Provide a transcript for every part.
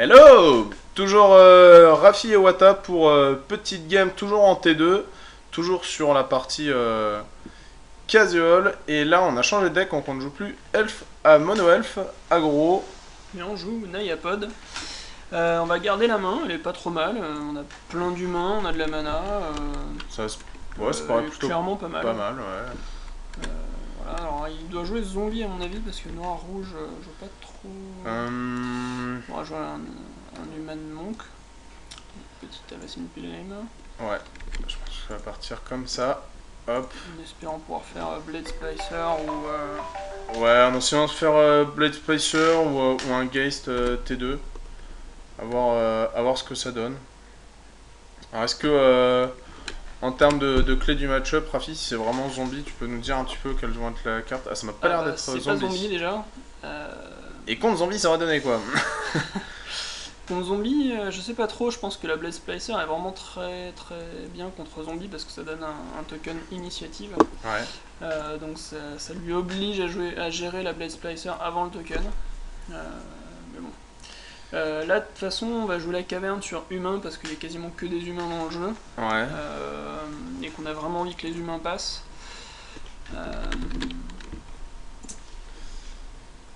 Hello! Toujours Rafi et Wata pour petite game, toujours en T2, toujours sur la partie casual. Et là, on a changé de deck, donc on ne joue plus elf à mono-elf, aggro. Mais on joue Nayapod. On va garder la main, elle est pas trop mal. On a plein d'humains, on a de la mana. Ça, ouais, ça paraît Elle est plutôt clairement pas mal. pas mal, ouais. Voilà, alors il doit jouer zombie à mon avis parce que noir-rouge, je vois pas trop. On va jouer un human monk. Petite Avacyn Pilgrim. Ouais, je pense que ça va partir comme ça. Hop. En espérant pouvoir faire Blade Splicer ou. Ouais, en essayant de faire Blade Spacer ou un Geist T2. À voir ce que ça donne. Alors, est-ce que en termes de clé du match-up, Rafi, si c'est vraiment zombie, tu peux nous dire un petit peu quelle doit être la carte? Ah, ça m'a pas l'air d'être C'est zombie. pas zombie déjà. Et contre zombie, ça va donner quoi? Contre zombie, je sais pas trop, je pense que la Blade Splicer est vraiment très très bien contre zombie parce que ça donne un token initiative. Ouais. Donc ça lui oblige à gérer la Blade Splicer avant le token. Mais bon. Là, de toute façon, on va jouer la caverne sur humain parce qu'il y a quasiment que des humains dans le jeu. Ouais. Et qu'on a vraiment envie que les humains passent.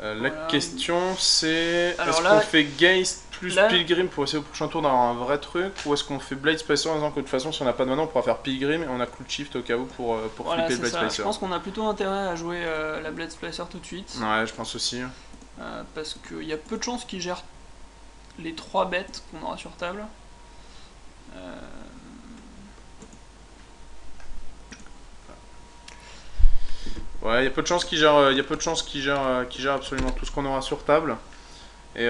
La Voilà. question c'est, Alors est-ce là- qu'on fait Geist plus là- Pilgrim pour essayer au prochain tour d'avoir un vrai truc, ou est-ce qu'on fait Blade Spacer en disant que de toute façon si on n'a pas de mana on pourra faire Pilgrim et on a Clue Shift au cas où pour Voilà, flipper c'est Blade ça. Spacer? Je pense qu'on a plutôt intérêt à jouer la Blade Splicer tout de suite. Ouais, je pense aussi. Parce qu'il y a peu de chances qu'ils gèrent les 3 bêtes qu'on aura sur table. Ouais, il y a peu de chances qu'il gère absolument tout ce qu'on aura sur table. Et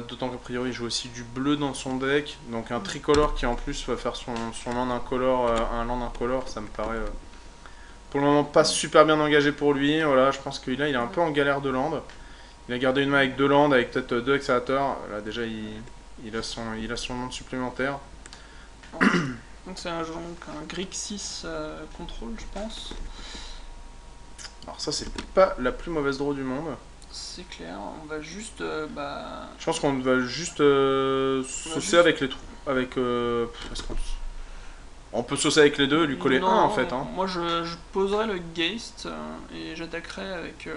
d'autant qu'a priori il joue aussi du bleu dans son deck, donc un tricolore qui en plus va faire son land incolore, un land incolore, ça me paraît pour le moment pas super bien engagé pour lui. Voilà, je pense qu'il est un peu en galère de land. Il a gardé une main avec 2 lands, avec peut-être 2 accélérateurs. Là déjà il a son land supplémentaire. Donc c'est un Grixis contrôle, je pense. Alors ça c'est pas la plus mauvaise draw du monde. C'est clair, on va juste. Je pense qu'on va juste saucer juste- avec les trous. On peut saucer avec les deux et lui coller Non, un en fait. Hein. moi je poserai le Geist et j'attaquerai avec.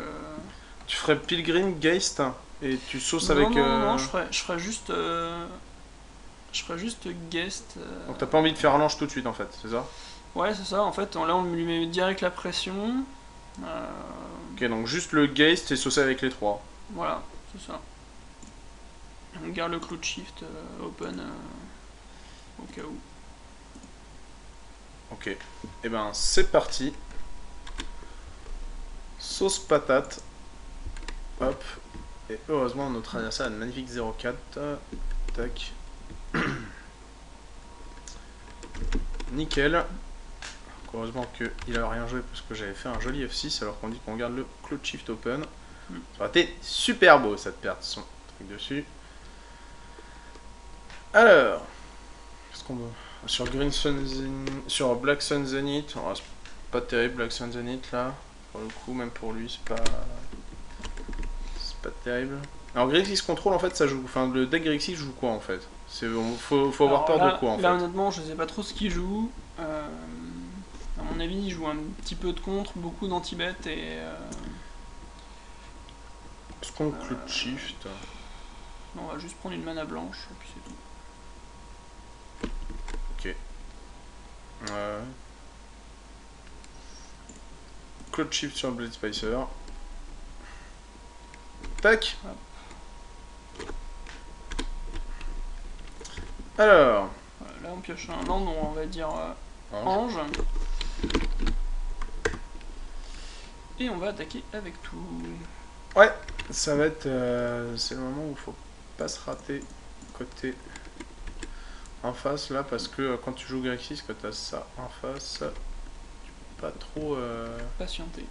Tu ferais Pilgrim, Geist et tu sauces Non, avec. non, je ferai juste. Je ferai juste Geist. Donc t'as pas envie de faire l'ange tout de suite en fait, c'est ça? Ouais, c'est ça, en fait, là on lui met direct la pression. Ok, donc juste le Geist et saucer avec les trois. Voilà, c'est ça. On garde le clou de shift open au cas où. Ok, et ben c'est parti. Sauce patate. Hop. Et heureusement notre adversaire a une magnifique 0,4. Tac. Nickel. Heureusement qu'il a rien joué parce que j'avais fait un joli F6 alors qu'on dit qu'on garde le Cloud Shift Open. Ça aurait été super beau cette perte son truc dessus. Alors, qu'est-ce qu'on veut sur sur Black Sun Zenith, oh, c'est pas terrible Black Sun Zenith là. Pour le coup, même pour lui, c'est pas terrible. Alors Grixis Control en fait ça joue. Enfin le deck Grixis joue quoi en fait? Faut avoir peur là, de quoi en là, fait? honnêtement, je sais pas trop ce qu'il joue. À mon avis, il joue un petit peu de contre, beaucoup d'anti-bet et. Est-ce qu'on Cloud Shift? Non, on va juste prendre une mana blanche et puis c'est tout. Ok. Cloud Shift sur Blade Spicer. Tac. Alors. Voilà, là, on pioche un land, on va dire Ange. ange. Et on va attaquer avec tout. Ouais, ça va être. C'est le moment où il faut pas se rater côté en face là parce que quand tu joues Grixis, quand t'as ça en face, tu peux pas trop. Patienter.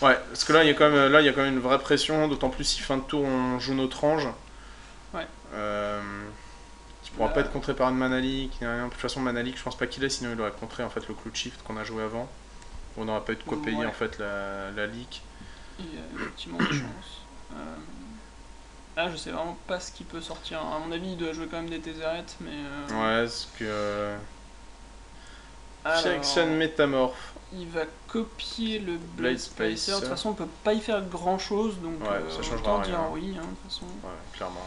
Ouais, parce que là il y a quand même une vraie pression, d'autant plus si fin de tour on joue notre ange. Ouais. Qui pourra pas être contré par une Manalik, qui n'a rien. De toute façon Manalik, je pense pas qu'il est, sinon il aurait contré en fait le Cloud Shift qu'on a joué avant. On n'aura pas eu de quoi payer en fait la leak. Il y a effectivement des chances. Ah, je sais vraiment pas ce qu'il peut sortir. À mon avis, il doit jouer quand même des Tézéret, mais... Ouais, parce que... Phyrexian Alors... Métamorphe. Il va copier le Blade Blade Splicer. De toute Spacer. façon, on peut pas y faire grand chose, donc Ouais, ça changera autant rien. dire oui, hein, de toute façon. Ouais, clairement.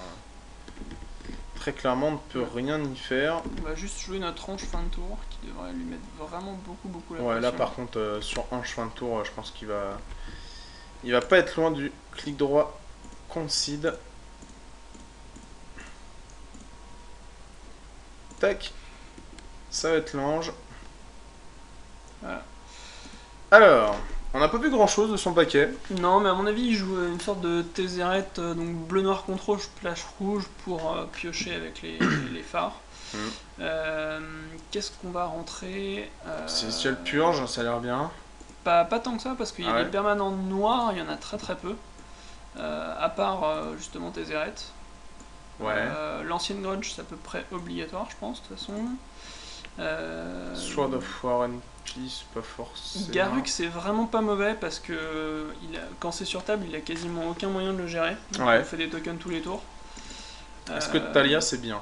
Très clairement, on ne peut rien y faire. On va juste jouer notre ange fin de tour, qui devrait lui mettre vraiment beaucoup la Ouais, pression. là par contre, sur Ange fin de tour, je pense qu'il va... Il va pas être loin du clic droit concede. Tac. Ça va être l'ange. Voilà. Alors, on n'a pas vu grand chose de son paquet. Non, mais à mon avis, il joue une sorte de Tézéret, donc bleu-noir contre plage rouge pour piocher avec les phares. Qu'est-ce qu'on va rentrer Celestial Purge, ça a l'air bien. Pas tant que ça, parce qu'il y a ouais. des permanents noirs, il y en a très peu. À part justement Tézéret. Ouais. L'ancienne Grudge, c'est à peu près obligatoire, je pense, de toute façon. Sword of War and Peace, pas forcément. Garruk, c'est vraiment pas mauvais parce que quand c'est sur table, il a quasiment aucun moyen de le gérer. Donc Ouais. il fait des tokens tous les tours. Est-ce que Talia c'est bien?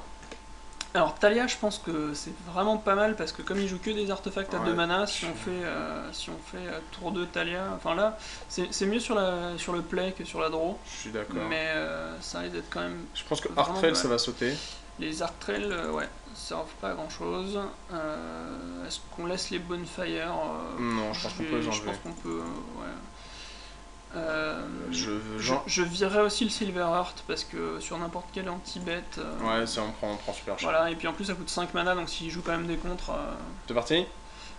Alors Talia, je pense que c'est vraiment pas mal parce que comme il joue que des artefacts à Ouais. 2 mana, si on fait tour 2 Talia, enfin là, c'est mieux sur le play que sur la draw. Je suis d'accord. Mais ça risque d'être quand même. Je pense que vraiment Arctrail pas ça mal. va sauter. Les Arc Trails, ouais, servent pas à grand chose. Est-ce qu'on laisse les Bonfire Non, je pense qu'on peut les Je enlever. pense qu'on peut, ouais. Je virerais aussi le Silver Heart parce que sur n'importe quel anti-bet. Ouais, ça on prend super cher. Voilà, et puis en plus ça coûte 5 mana donc s'il joue quand même des contres. C'est parti?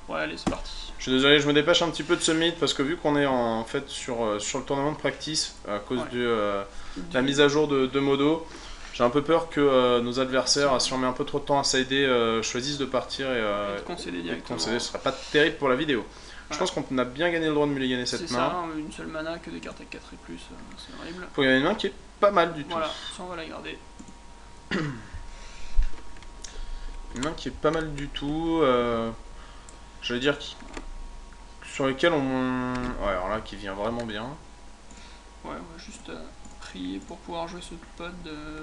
Ouais, allez, c'est parti. Je suis désolé, je me dépêche un petit peu de ce mythe parce que vu qu'on est en fait sur le tournament de practice à cause Ouais. de la mise à jour de Modo, j'ai un peu peur que nos adversaires, si on met un peu trop de temps à sider, choisissent de partir et de concéder de directement. concéder. Ce serait pas terrible pour la vidéo. Je Ouais. pense qu'on a bien gagné le droit de mulliganer C'est cette ça, main. une seule mana que des cartes avec 4 et plus, c'est horrible. Faut gagner une main qui est pas mal du tout. Voilà, ça on va la garder. Une main qui est pas mal du tout. J'allais dire sur lesquelles on. Ouais, alors là qui vient vraiment bien. Ouais, on va juste prier pour pouvoir jouer ce pod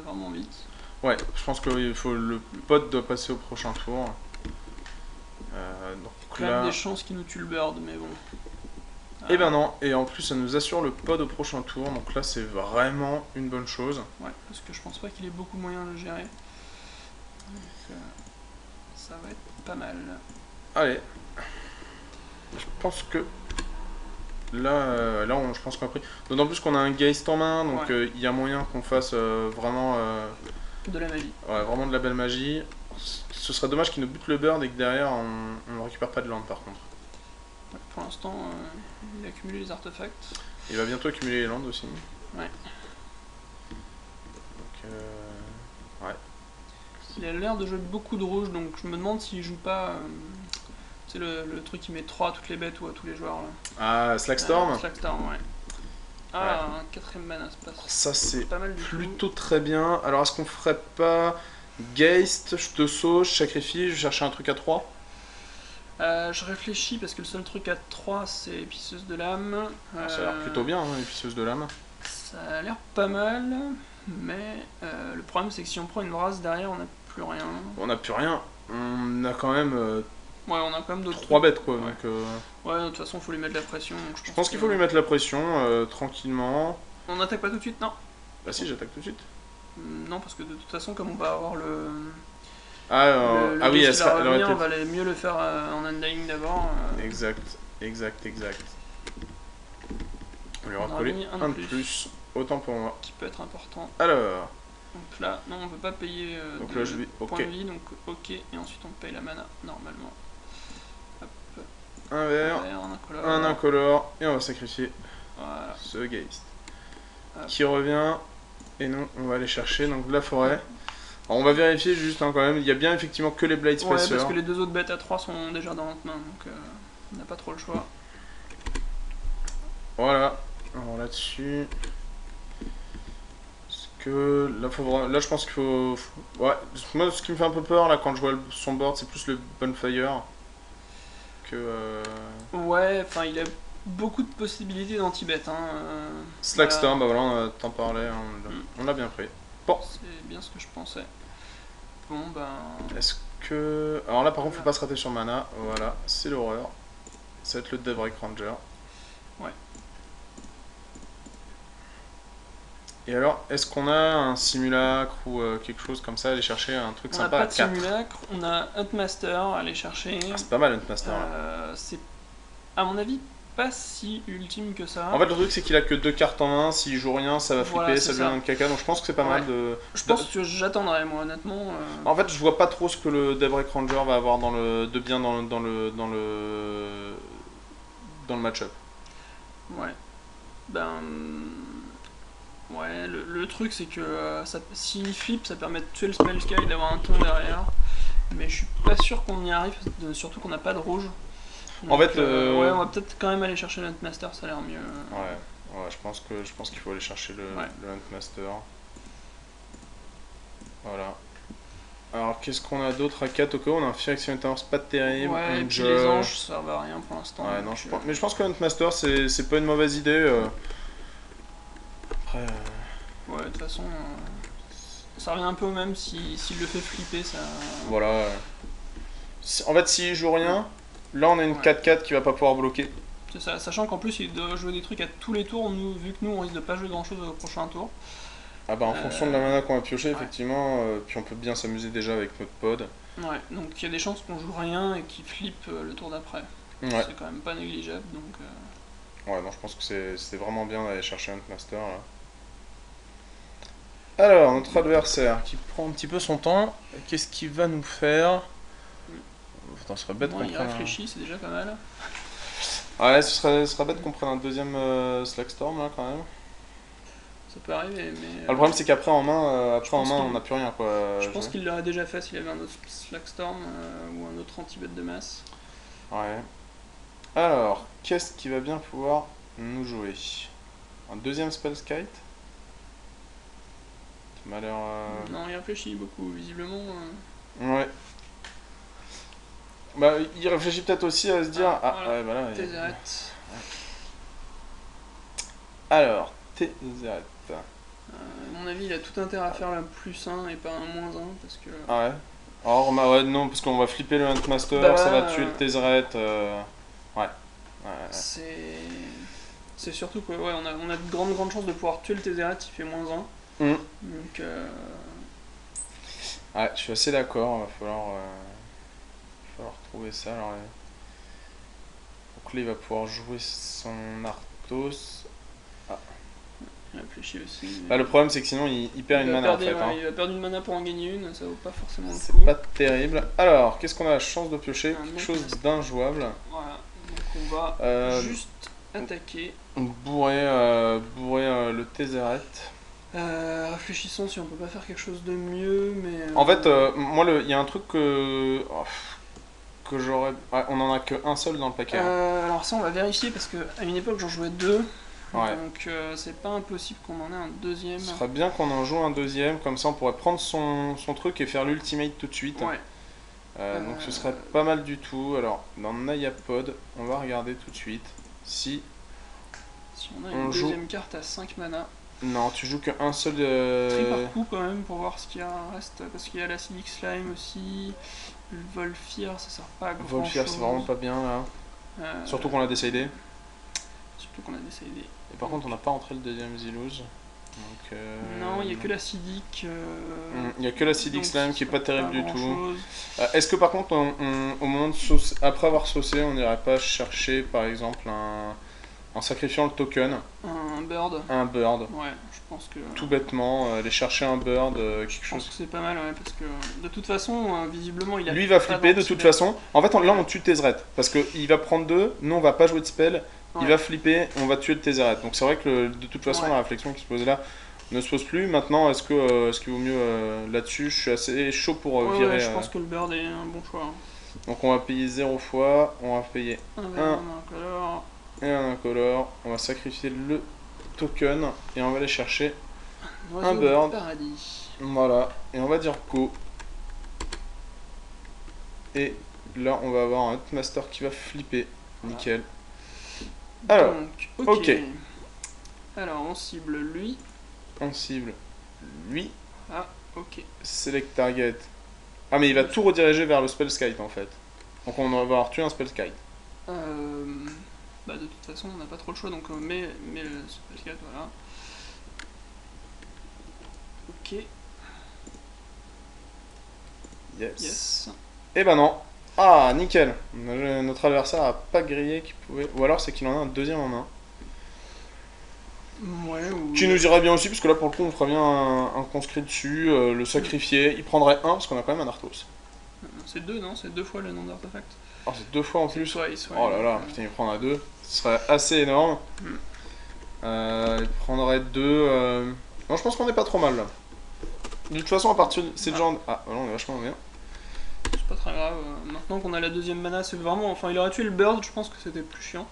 vraiment vite. Ouais, je pense que le pod doit passer au prochain tour. Donc Quand même là. des chances qu'il nous tue le bird, mais bon. Et ben non, et en plus ça nous assure le pod au prochain tour, donc là c'est vraiment une bonne chose. Ouais, parce que je pense pas qu'il ait beaucoup moyen de le gérer. Donc ça va être pas mal. Allez. Je pense que là, je pense qu'on a pris. D'autant plus qu'on a un Geist en main, donc Ouais. il y a moyen qu'on fasse vraiment, De la magie. ouais, vraiment de la belle magie. Ce serait dommage qu'il nous bute le bird et que derrière on ne récupère pas de land par contre. Ouais, pour l'instant, il a accumulé les artefacts. Il va bientôt accumuler les landes aussi. Ouais. Donc, ouais. Il a l'air de jouer beaucoup de rouge, donc je me demande s'il joue pas. C'est le truc qui met 3 à toutes les bêtes ou à tous les joueurs là. Ah, Slackstorm. Slackstorm, ouais. Ah, un 4ème mana, c'est pas, Ça c'est pas mal du tout. plutôt très bien. Alors est-ce qu'on ferait pas Geist, je te sauve, je sacrifie, je cherche un truc à 3? Je réfléchis parce que le seul truc à 3 c'est Épiceuse de l'âme. Ça a l'air plutôt bien, hein, épiceuse de l'âme. Ça a l'air pas mal, mais le problème c'est que si on prend une brasse derrière on n'a plus rien. On n'a plus rien. On a quand même Ouais, on a quand même d'autres 3 trucs. bêtes quoi. Ouais. Donc, Ouais, de toute façon faut lui mettre de la pression. Donc je pense qu'il faut lui mettre la pression tranquillement. On attaque pas tout de suite, non? Bah si, j'attaque tout de suite. Non, parce que de toute façon, comme on va avoir le Ah oui, Geist qui va elle aurait revenir, été. on va mieux le faire en undying d'abord. Exact. On lui aura On aura collé mis un un de de plus. plus. Autant pour moi. Qui peut être important. Alors, Donc là, non, on peut pas payer donc de là je vais. points Ok. de vie, donc ok, et ensuite on paye la mana normalement. Hop, Un vert, un incolore. un incolore, et on va sacrifier Voilà. ce Geist. Hop. Qui revient. Et nous, on va aller chercher donc de la forêt. Alors, on va vérifier juste quand même. Il y a bien effectivement que les Blade Ouais, Spacer. parce que les deux autres bêtes à 3 sont déjà dans notre main, donc on n'a pas trop le choix. Voilà. Alors là-dessus. Est-ce que là, je pense qu'il faut. Ouais. Moi, ce qui me fait un peu peur là quand je vois son board, c'est plus le Bonfire que. Ouais, enfin il a beaucoup de possibilités d'anti-bet. Hein. Slackstorm, bah voilà, t'en parlais, hein, on l'a bien pris. Bon. C'est bien ce que je pensais. Bon, ben. Est-ce que. Alors là, par contre, faut pas se rater sur mana. Voilà, c'est l'horreur. Ça va être le Daybreak Ranger. Ouais. Et alors, est-ce qu'on a un simulacre ou quelque chose comme ça, aller chercher un truc On n'a sympa pas à de 4? simulacre, on a Huntmaster à aller chercher. Ah, c'est pas mal Huntmaster là. C'est, à mon avis, pas si ultime que ça. En fait, le truc c'est qu'il a que 2 cartes en main. S'il joue rien, ça va flipper, Voilà, ça c'est devient ça. un caca. Donc je pense que c'est pas Ouais. mal de. Je pense que j'attendrai, moi, honnêtement. En fait, je vois pas trop ce que le Daybreak Ranger va avoir de bien dans le match-up. Ouais. Ben. Ouais, le truc c'est que s'il flip, ça permet de tuer le Spell Sky et d'avoir un ton derrière. Mais je suis pas sûr qu'on y arrive, surtout qu'on n'a pas de rouge. Donc, En fait, ouais, on va peut-être quand même aller chercher le Huntmaster, ça a l'air mieux. Ouais, je pense qu'il faut aller chercher le Huntmaster. Voilà. Alors, qu'est-ce qu'on a d'autre à 4 au cas où on a un Phyrexian Towers pas terrible. Ouais, et puis les anges ça servent à rien pour l'instant. Ouais, non, donc, mais je pense que Huntmaster c'est pas une mauvaise idée. Après. Ouais, de toute façon, ça revient un peu au même s'il le fait flipper, ça. Voilà. En fait, s'il joue rien, là on a une 4-4 qui va pas pouvoir bloquer. C'est ça, sachant qu'en plus il doit jouer des trucs à tous les tours, vu que nous on risque de pas jouer grand chose au prochain tour. Ah bah en fonction de la mana qu'on a pioché, ouais. effectivement, puis on peut bien s'amuser déjà avec notre pod. Ouais, donc il y a des chances qu'on joue rien et qu'il flippe le tour d'après. Ouais. C'est quand même pas négligeable, donc. Ouais, non, je pense que c'est vraiment bien d'aller chercher Huntmaster là. Alors, notre adversaire qui prend un petit peu son temps, qu'est-ce qu'il va nous faire? Putain, ce serait bête qu'on il prenne réfléchit, c'est déjà pas mal. Ouais, ce serait bête qu'on prenne un deuxième Slackstorm là quand même. Ça peut arriver, mais. Le problème c'est qu'après en main, on n'a plus rien quoi. Je pense qu'il l'aurait déjà fait s'il avait un autre Slackstorm ou un autre anti-bet de masse. Ouais. Alors, qu'est-ce qui va bien pouvoir nous jouer? Un deuxième Spellskite? Ça m'a l'air. Non, il réfléchit beaucoup, visiblement. Ouais. Bah, il réfléchit peut-être aussi à se dire. voilà. Ouais, bah là. Tézéret. Alors, Tézéret. À mon avis, il a tout intérêt à faire un +1 et pas un -1 parce que. Ah ouais. Alors, bah ouais, non, parce qu'on va flipper le Huntmaster, Bah, ça va tuer le Tézéret. Ouais. C'est surtout que ouais, on a de grandes chances de pouvoir tuer le Tézéret s'il fait -1. Donc. Ouais, je suis assez d'accord, il va falloir trouver ça. Alors, donc là, il va pouvoir jouer son Arthos. Il réfléchit aussi. Bah, le problème, c'est que sinon, il perd une mana en fait. Il va perdre une mana pour en gagner une, ça vaut pas forcément le C'est coup. pas terrible. Alors, qu'est-ce qu'on a la chance de piocher? Quelque chose d'injouable. Voilà, donc on va juste attaquer. Bourrer le Tézéret. Réfléchissons si on peut pas faire quelque chose de mieux, mais. En fait, moi, il y a un truc que j'aurais. Ouais, on en a qu'un seul dans le paquet. Alors ça, on va vérifier parce que à une époque, j'en jouais 2. Ouais. Donc c'est pas impossible qu'on en ait un deuxième. Ce serait bien qu'on en joue un deuxième, comme ça on pourrait prendre son truc et faire l'ultimate tout de suite. Ouais. Donc ce serait pas mal du tout. Alors, dans Nayapod, on va regarder tout de suite si on a une deuxième carte à 5 mana. Non, tu joues qu'un seul. Tri par coup quand même pour voir ce qu'il y a reste. Parce qu'il y a l'Acidic Slime aussi. Le Volfir, ça sert pas à grand chose. Volfir, c'est vraiment pas bien là. Surtout qu'on l'a décidé. Surtout qu'on a décidé. Et par contre, on n'a pas rentré le deuxième Zilouz. Donc, non, il n'y a que l'acidique. Il n'y a que l'acidic slime qui est pas terrible du tout. Est-ce que par contre, au moment de après avoir saucé, on n'irait pas chercher par exemple en sacrifiant le token un bird. Un bird. Ouais, je pense que. Tout bêtement, aller chercher un bird, quelque chose. Je pense que c'est pas mal, ouais, parce que de toute façon, visiblement, il a. Lui va flipper de toute façon. En fait, là, on tue Tézéret. Parce qu'il va prendre 2, nous on va pas jouer de spell. Il va flipper, on va tuer le Tézéret. Donc c'est vrai que de toute façon, la réflexion qui se posait là ne se pose plus. Maintenant, est-ce qu'il vaut mieux là-dessus? Je suis assez chaud pour virer. Ouais, je pense que le bird est un bon choix. Donc on va payer 0 fois, on va payer un incolore et un incolore. On va sacrifier le token et on va aller chercher un bird. Paradis. Voilà, et on va dire go. Et là, on va avoir un Huntmaster qui va flipper. Nickel. Alors, Donc, ok. Alors, on cible lui. On cible lui. Ah, ok. Select target. Ah, mais il va tout rediriger vers le Spellskite en fait. Donc on va avoir tué un Spellskite. Bah, de toute façon, on n'a pas trop le choix, donc on met le spell 4, voilà. Ok, Yes. yes. Et ben non. Ah, nickel. Notre adversaire a pas grillé qu'il pouvait. Ou alors c'est qu'il en a un deuxième en main. Ouais, ou... Qui nous irait bien aussi, parce que là pour le coup on ferait bien un conscrit dessus, le sacrifier. Il prendrait un, parce qu'on a quand même un Arthos. C'est deux, non? C'est deux fois le nom d'artefact. Oh, c'est deux fois en plus. Twice, ouais, Oh là là, donc, putain, il prendrait deux. Ce serait assez énorme. Il prendrait deux. Non, je pense qu'on est pas trop mal là. De toute façon, à partir de. C'est le genre. Ah, voilà, on est vachement bien. c'est pas très grave. Maintenant qu'on a la deuxième mana, c'est vraiment... Enfin, il aurait tué le bird, je pense que c'était plus chiant.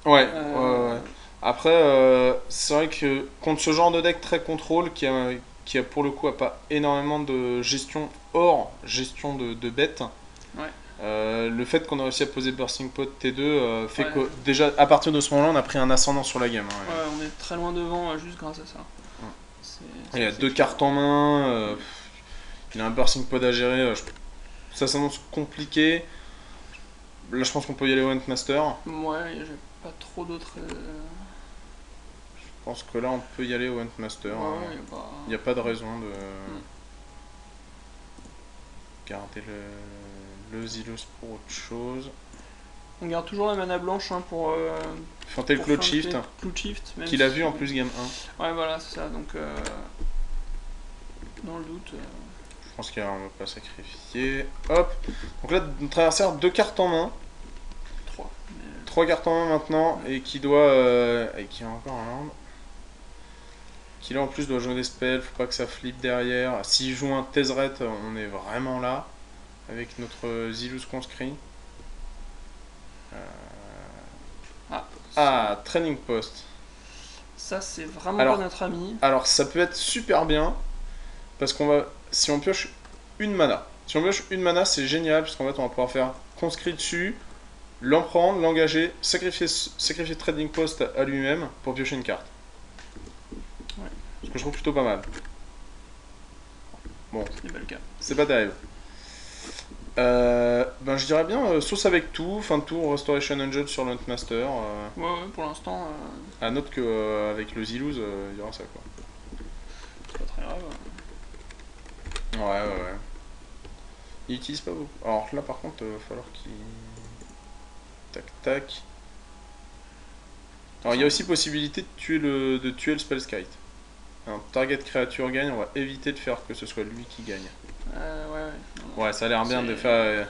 Ouais, ouais. Après, c'est vrai que contre ce genre de deck très contrôle, qui a pour le coup a pas énormément de gestion hors gestion de bêtes, Ouais. le fait qu'on a réussi à poser Bursting Pot T2 fait Ouais. que déjà à partir de ce moment-là, on a pris un ascendant sur la game. Hein, Ouais, on est très loin devant juste grâce à ça. Il a deux cartes en main, il a un Bursting Pod à gérer, ça s'annonce compliqué. Là, je pense qu'on peut y aller au Huntmaster. Ouais, j'ai pas trop d'autres... Je pense que là, on peut y aller au Huntmaster. Ouais, y a pas... Il n'y a pas de raison de garder le Zilus pour autre chose. On garde toujours la mana blanche hein, pour Feinter le Cloud Shift, qu'il a vu en plus game 1. Ouais, voilà, c'est ça. Donc, dans le doute. Je pense qu'on va pas sacrifier. Hop. Donc là, notre adversaire, deux cartes en main. 3. Trois cartes en main maintenant, et qui doit. Et qui a encore un land. Qui là en plus doit jouer des spells, faut pas que ça flippe derrière. S'il joue un Tezzeret, on est vraiment là. Avec notre Zilus conscrit. Training Post. Ça, c'est vraiment Alors, pas notre ami. Alors, ça peut être super bien. Parce qu'on va. Si on pioche une mana. Si on pioche une mana, c'est génial. Parce qu'en fait, on va pouvoir faire conscrit dessus. L'en prendre, l'engager, sacrifier Trading Post à lui-même pour piocher une carte. Ouais. Ce que je trouve plutôt pas mal. Bon, c'est pas le cas. C'est pas terrible. Ben je dirais bien sauce avec tout, fin de tour Restoration Angel sur le Huntmaster. Ouais, pour l'instant. À note que avec le Ziluz, il y aura ça quoi. C'est pas très grave. Ouais. Il utilise pas beaucoup. Alors là par contre, il va falloir qu'il. Tac. Alors il y a aussi possibilité de tuer le Spellskite. Un target créature gagne, on va éviter de faire que ce soit lui qui gagne. Ouais. Ouais, ça a l'air bien de faire.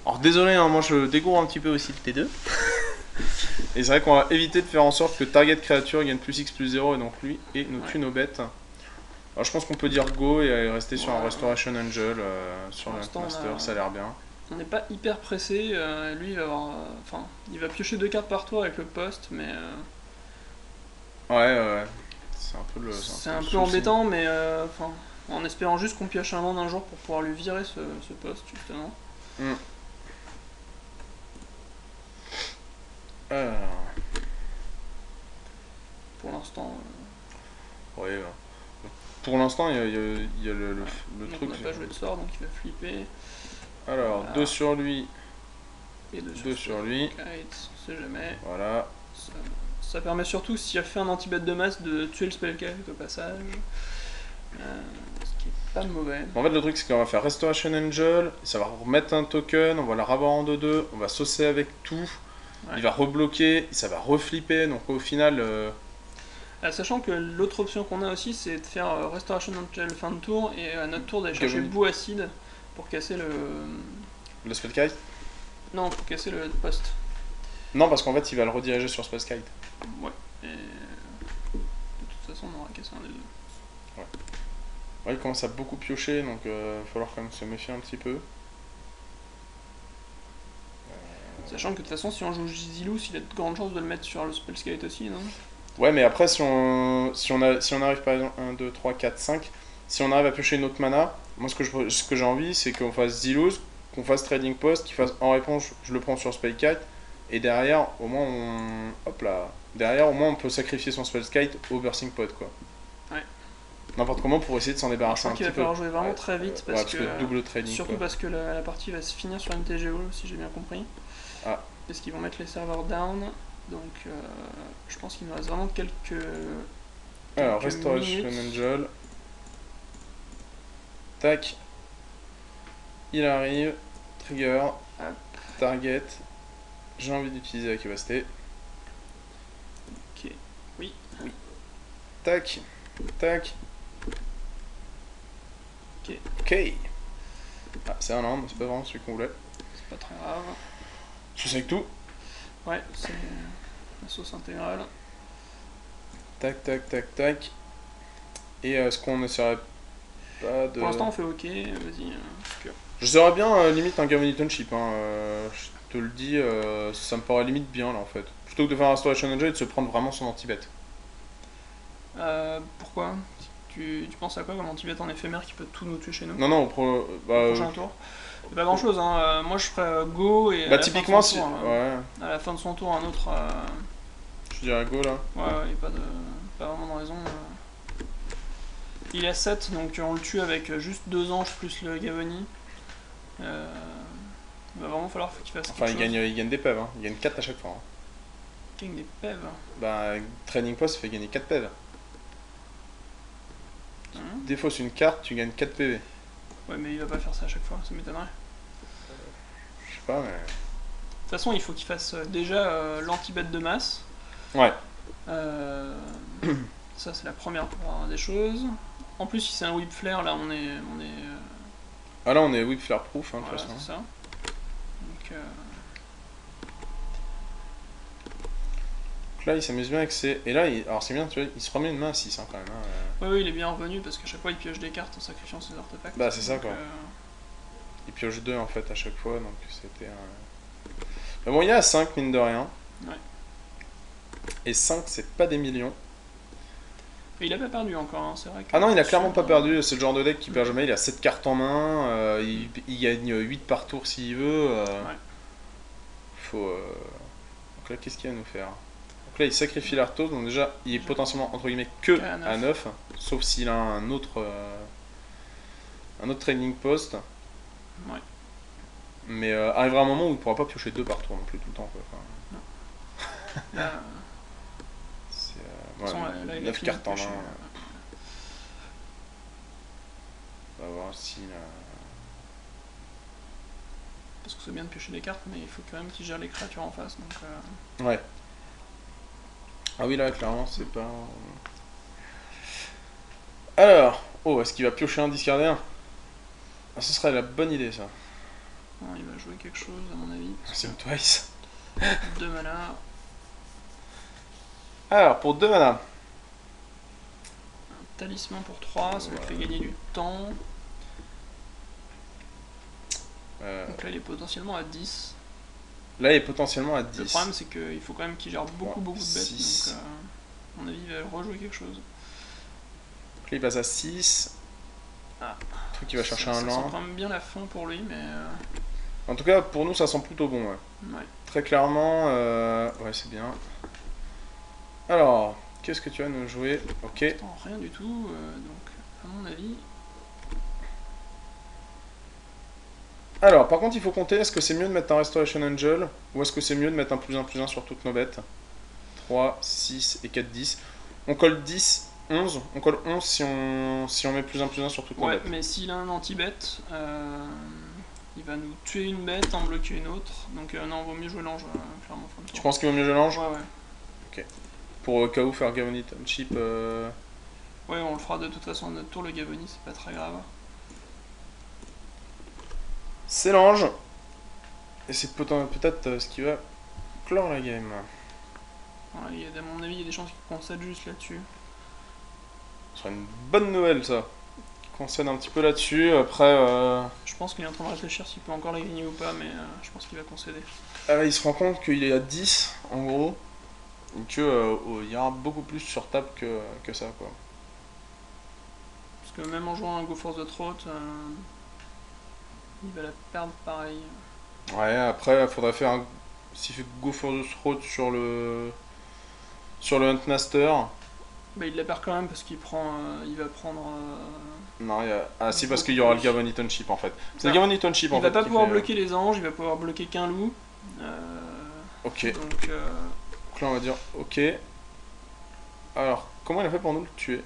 Alors désolé, hein, moi je dégourde un petit peu aussi le T2. Et c'est vrai qu'on va éviter de faire en sorte que target créature gagne plus X plus 0 et donc lui et nous tue nos bêtes. Alors je pense qu'on peut dire go et rester sur un Restoration Angel sur le Huntmaster, ça a l'air bien. On n'est pas hyper pressé, lui il va avoir. Enfin, il va piocher 2 cartes par tour avec le poste, mais. Ouais. C'est un peu le. C'est un peu embêtant, mais en espérant juste qu'on pioche un land un jour pour pouvoir lui virer ce poste, justement. Alors. Pour l'instant. Ouais. Pour l'instant, il y a le truc. On n'a pas joué de sort, donc il va flipper. Alors, 2 sur lui. Et 2 sur lui. On sait jamais. Voilà. Ça permet surtout, s'il a fait un anti-bet de masse, de tuer le spellcast au passage. Ce qui est pas mauvais. En fait, le truc, c'est qu'on va faire Restoration Angel, ça va remettre un token, on va la ravoir en 2-2, on va saucer avec tout, il va rebloquer, ça va reflipper, donc au final. Sachant que l'autre option qu'on a aussi, c'est de faire Restoration Angel fin de tour et à notre tour d'aller chercher bout acide pour casser le. Le Spellkite ? Non, pour casser le poste. Non, parce qu'en fait, il va le rediriger sur Spellkite. Ouais, et de toute façon, on aura cassé un des deux. Ouais, il commence à beaucoup piocher, donc il va falloir quand même se méfier un petit peu. Sachant que de toute façon, si on joue Zilus, il a de grandes chances de le mettre sur le Spellskite aussi, non ? Ouais, mais après, si on arrive par exemple 1, 2, 3, 4, 5, si on arrive à piocher une autre mana, moi ce que j'ai envie, c'est qu'on fasse Zilus, qu'on fasse Trading Post, qu'il fasse en réponse, je le prends sur Spellkite, Et derrière, au moins, on... Hop là. Derrière, au moins, on peut sacrifier son Spellskite au Bursting Pod, quoi. Ouais. N'importe comment pour essayer de s'en Je débarrasser crois un qu'il petit va peu. falloir jouer vraiment Ouais, très vite ouais, parce que double trading, surtout quoi. parce que la partie va se finir sur une TGO, si j'ai bien compris. Ah. Parce qu'ils vont mettre les serveurs down. Donc je pense qu'il nous reste vraiment Alors, quelques Restoration minutes. Angel. Tac. Il arrive. Trigger. Hop. Target. J'ai envie d'utiliser la capacité. Ok. Oui. Tac. Tac. Ok. Ok. Ah, c'est un land, c'est pas vraiment celui qu'on voulait. C'est pas très grave. Je sais que tout. Ouais, c'est la sauce intégrale. Tac, tac, tac, tac. Et est-ce qu'on essaierait pas de... Pour l'instant, on fait ok. Vas-y. Je serais bien limite un Gavony Township, hein. Je te le dis, ça me paraît limite bien là en fait. Plutôt que de faire un Restoration Angel et de se prendre vraiment son anti-bet. Pourquoi tu penses à quoi comme anti-bet en éphémère qui peut tout nous tuer chez nous Non, non, au prochain tour? C'est pas grand chose, hein. Moi je ferais go et bah à la typiquement, fin de son si... tour, Ouais, à la fin de son tour, un autre. je dirais go là. Ouais, il n'y a pas vraiment de raison. Il est à 7, donc on le tue avec juste 2 anges plus le Gavony. Il va vraiment falloir qu'il fasse Enfin, quelque chose. il gagne des pèves, hein. Il gagne 4 à chaque fois. Hein. Il gagne des pèves. Bah, Training Post fait gagner 4 pèves. Défausse une carte, tu gagnes 4 PV. Ouais, mais il va pas faire ça à chaque fois, ça m'étonnerait. Je sais pas, mais... De toute façon, il faut qu'il fasse déjà l'anti-bet de masse. Ouais. Ça, c'est la première des choses. En plus, si c'est un whip flare, là, on est Ah là, on est whip flare proof, hein, de toute voilà, façon. c'est ça. Donc, Donc là, il s'amuse bien avec ses... Et là, alors c'est bien, tu vois, il se remet une main à 6 hein, quand même. Hein, ouais, il est bien revenu parce qu'à chaque fois, il pioche des cartes en sacrifiant ses artefacts. Bah, c'est ça, Donc, quoi. Il pioche 2 en fait à chaque fois, donc c'était un... Mais bon, il y a 5 mine de rien. Ouais. Et 5, c'est pas des millions. Et il a pas perdu encore, hein, c'est vrai que... Ah non, il a clairement pas perdu, c'est le genre de deck qui perd jamais, il a 7 cartes en main, il gagne 8 par tour s'il veut. Ouais. Faut... Donc là, qu'est-ce qu'il va nous faire? Donc là, il sacrifie l'Arthos, donc déjà, il est potentiellement, entre guillemets, que à 9, sauf s'il a un autre trading post. Ouais. Mais arrivera un moment où il pourra pas piocher 2 par tour non plus tout le temps. Quoi. Enfin, Là, c'est de toute façon, là, il a 9 fini de cartes en main. piocher. On va voir si... Parce que c'est bien de piocher des cartes, mais il faut quand même qu'il gère les créatures en face. Donc, ouais. Ah oui, là, clairement, c'est pas... Alors, oh, est-ce qu'il va piocher un, discarder un? Ah, ce serait la bonne idée, ça. non, il va jouer quelque chose, à mon avis. C'est une twice. 2 mana. Alors, pour 2 mana. Un talisman pour 3, ça lui fait gagner du temps. Donc là, il est potentiellement à 10. Là, il est potentiellement à 10. Le problème, c'est qu'il faut quand même qu'il gère beaucoup de bêtes. 6. Donc, à mon avis, il va rejouer quelque chose. Donc là, il passe à 6. Ah. Le truc, il va chercher un Ça sent land. quand même bien la fin pour lui, mais... En tout cas, pour nous, ça sent plutôt bon, ouais. ouais. Très clairement, ouais, c'est bien. Alors, qu'est-ce que tu vas nous jouer? Ok. Attends, rien du tout, donc à mon avis... Alors, par contre, il faut compter, est-ce que c'est mieux de mettre un Restoration Angel ou est-ce que c'est mieux de mettre un +1/+1 sur toutes nos bêtes? 3, 6 et 4, 10. On colle 10, 11. On colle 11 si on met +1/+1 sur toutes nos Ouais, bêtes. mais s'il a un anti-bet, il va nous tuer une bête, en bloquer une autre. Donc non, vaut mieux jouer l'ange, clairement. Tu penses qu'il vaut mieux jouer l'ange? Ouais, ouais. Ok. Pour au cas où faire Gavony Township. Ouais, on le fera de toute façon à notre tour, le Gavony, c'est pas très grave. C'est l'ange. Et c'est peut-être ce qui va clore la game. Voilà, à mon avis, il y a des chances qu'il concède juste là-dessus. Ce sera une bonne nouvelle, ça. Qu'on cède un petit peu là-dessus. Après, Je pense qu'il est en train de réfléchir s'il peut encore la gagner ou pas, mais je pense qu'il va concéder. il se rend compte qu'il est à 10, en gros. Et qu'il y aura beaucoup plus sur table que ça, quoi. Parce que même en jouant un Go Force de Throat, il va la perdre pareil. Ouais, après, il faudrait faire s'il fait go for the throat sur le Huntmaster. Bah, il la perd quand même parce qu'il prend, il va prendre. Non, ah si, parce qu'il y aura le Gavoniton Chip en fait. C'est le Gavoniton Chip en Il fait. va pas qui pouvoir fait, bloquer les anges, il va pouvoir bloquer qu'un loup. Ok. Donc, Donc là on va dire ok. Alors, comment il a fait pour nous le tuer?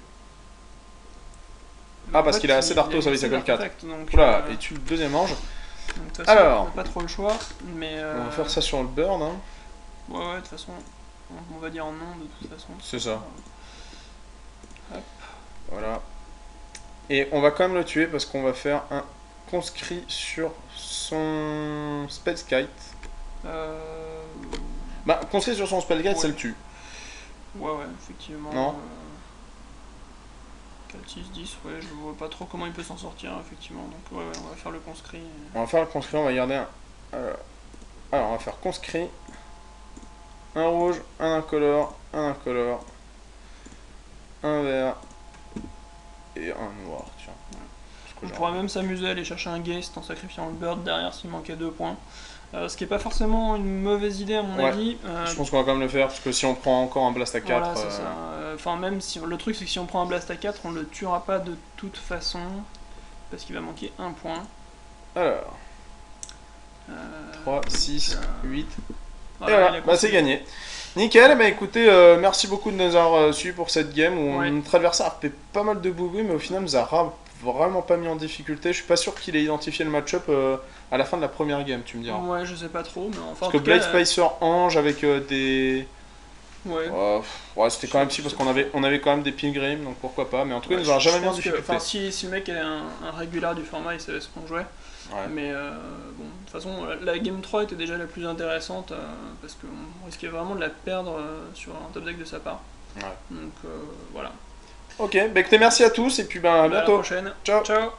Ah, parce qu'il a assez d'artos avec sa gueule 4. Oula, et tue le deuxième ange. Donc, de toute façon, Alors, on n'a pas trop le choix, mais. on va faire ça sur le burn. Hein. Ouais, de toute façon, on va dire non de toute façon. C'est ça. Hop. Voilà. Et on va quand même le tuer parce qu'on va faire un conscrit sur son Spellskite. Bah, conscrit sur son Spellskite, ouais. ça le tue. Ouais, effectivement. Non. 4, 6, 10, ouais, je vois pas trop comment il peut s'en sortir, effectivement. Donc, ouais, on va faire le conscrit. On va faire le conscrit, on va garder un. Alors, on va faire conscrit. Un rouge, un incolore, un vert et un noir. Tiens. On pourra même s'amuser à aller chercher un Geist en sacrifiant le Bird derrière s'il manquait 2 points. Ce qui est pas forcément une mauvaise idée à mon avis. Je pense qu'on va quand même le faire parce que si on prend encore un blast à 4. Voilà, c'est ça. Enfin, même si le truc c'est que si on prend un blast à 4, on le tuera pas de toute façon parce qu'il va manquer 1 point. Alors 3, 6, 8. Voilà, et voilà, bah c'est gagné. Nickel, bah écoutez, merci beaucoup de nous avoir suivis pour cette game où notre adversaire a fait pas mal de boubouis, mais au final nous a vraiment pas mis en difficulté. Je suis pas sûr qu'il ait identifié le match-up à la fin de la première game, tu me diras. Ouais, je sais pas trop, mais enfin. Parce que Blade Spicer Ange avec des. Ouais. Ouais, c'était quand même si parce qu'on avait quand même des pilgrims, donc pourquoi pas. Mais en tout cas, il nous aura jamais mis en difficulté. Enfin, si le mec est un régulier du format, il savait ce qu'on jouait. Ouais. Mais bon, de toute façon, la game 3 était déjà la plus intéressante parce qu'on risquait vraiment de la perdre sur un top deck de sa part. Ouais. Donc voilà. Ok, bah écoutez, merci à tous et puis à bientôt. À la prochaine. Ciao. Ciao.